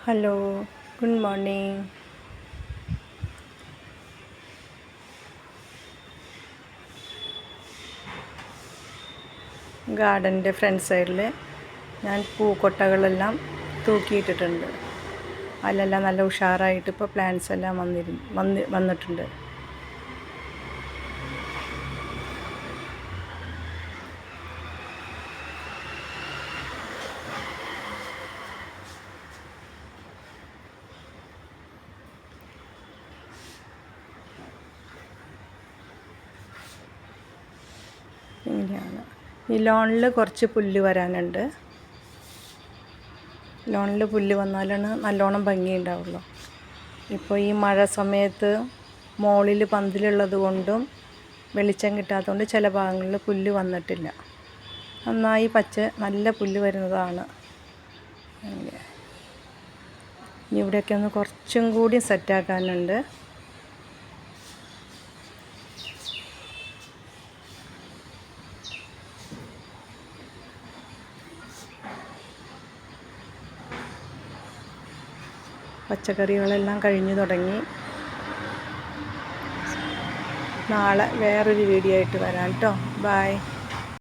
Hello, good morning. ഗാർഡൻ്റെ front സൈഡിൽ ഞാൻ പൂക്കൊട്ടകളെല്ലാം തൂക്കിയിട്ടിട്ടുണ്ട്. അതിലെല്ലാം നല്ല ഉഷാറായിട്ട് ഇപ്പോൾ പ്ലാന്റ്സ് എല്ലാം വന്നിട്ടുണ്ട്. ഇങ്ങനെയാണ്. ഈ ലോണിൽ കുറച്ച് പുല്ല് വരാനുണ്ട്. ലോണിൽ പുല്ല് വന്നാലാണ് നല്ലോണം ഭംഗിയുണ്ടാവുള്ളൂ. ഇപ്പോൾ ഈ മഴ സമയത്ത് മുകളിൽ പന്തലുള്ളത് കൊണ്ടും വെളിച്ചം കിട്ടാത്തതുകൊണ്ട് ചില ഭാഗങ്ങളിൽ പുല്ല് വന്നിട്ടില്ല. നന്നായി നല്ല പുല്ല് വരുന്നതാണ്. ഇനി ഇവിടെയൊക്കെ ഒന്ന് കുറച്ചും കൂടി സെറ്റാക്കാനുണ്ട്. പച്ചക്കറികളെല്ലാം കഴിഞ്ഞു തുടങ്ങി. നാളെ വേറൊരു വീഡിയോ ആയിട്ട് വരാം കേട്ടോ. ബൈ.